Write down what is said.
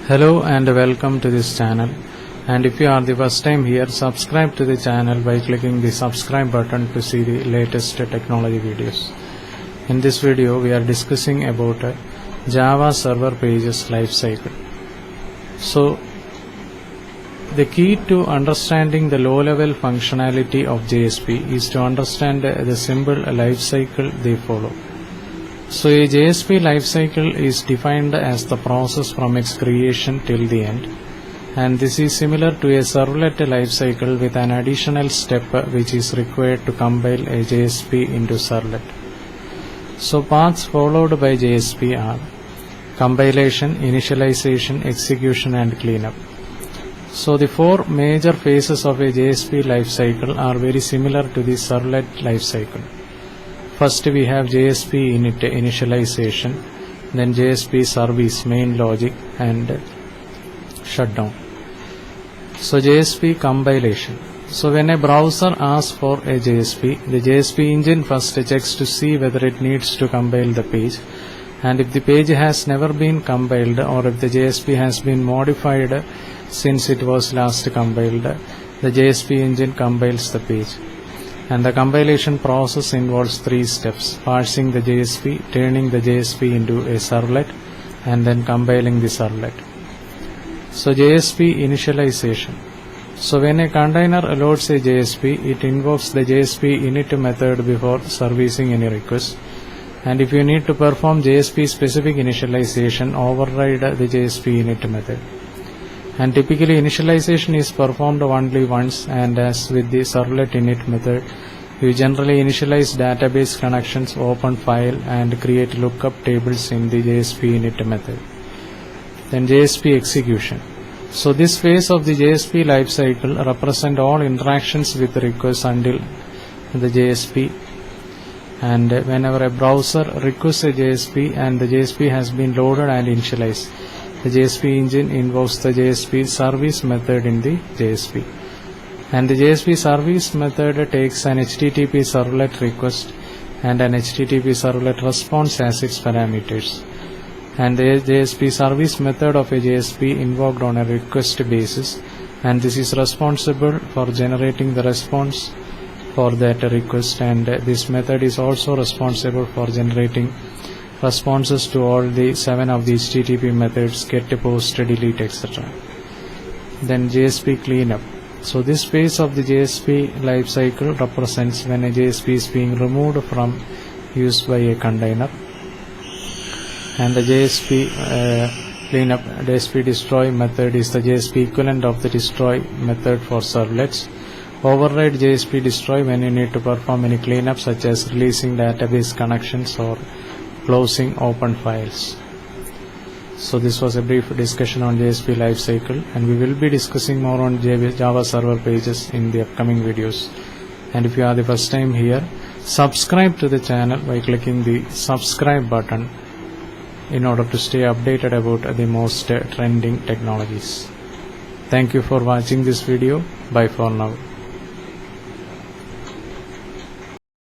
Hello and welcome to this channel, and if you are the first time here, subscribe to the channel by clicking the subscribe button to see the latest technology videos. In this video we are discussing about Java server pages life cycle. So the key to understanding the low level functionality of JSP is to understand the simple life cycle they follow. So a Jsp Lifecycle is defined as the process from its creation till the end, and this is similar to a servlet lifecycle with an additional step which is required to compile a JSP into servlet. So paths followed by JSP are compilation, initialization, execution and cleanup. So the four major phases of a Jsp lifecycle are very similar to the servlet lifecycle. First we have Jsp Initialization, then Jsp Service main logic and shutdown. So Jsp Compilation. So when a browser asks for a JSP, the JSP engine first checks to see whether it needs to compile the page, and if the page has never been compiled or if the JSP has been modified since it was last compiled, the JSP engine compiles the page. And the compilation process involves three steps: parsing the JSP, turning the JSP into a servlet, and then compiling the servlet. So Jsp Initialization. So when a container loads a JSP, it invokes the Jsp init method before servicing any request. And if you need to perform JSP specific initialization, override the Jsp init method. And typically initialization is performed only once, and as with the servlet init method, you generally initialize database connections, open file and create lookup tables in the Jsp init method. Then Jsp Execution. So this phase of the Jsp lifecycle represents all interactions with requests until the JSP, and whenever a browser requests a JSP and the JSP has been loaded and initialized, the JSP engine invokes the JSP service method in the JSP, and the JSP service method takes an HTTP servlet request and an HTTP servlet response as its parameters, and the JSP service method of a JSP invoked on a request basis, and this is responsible for generating the response for that request, and this method is also responsible for generating responses to all the 7 of the HTTP methods: get, post, delete, etc. Then Jsp Cleanup. So this phase of the Jsp lifecycle represents when a JSP is being removed from use by a container, and the Jsp Cleanup Jsp Destroy method is the JSP equivalent of the destroy method for servlets. Override Jsp Destroy when you need to perform any cleanup, such as releasing database connections or closing open files. So this was a brief discussion on Jsp Lifecycle, and we will be discussing more on Java server pages in the upcoming videos. And if you are the first time here, subscribe to the channel by clicking the subscribe button in order to stay updated about the most trending technologies. Thank you for watching this video. Bye for now.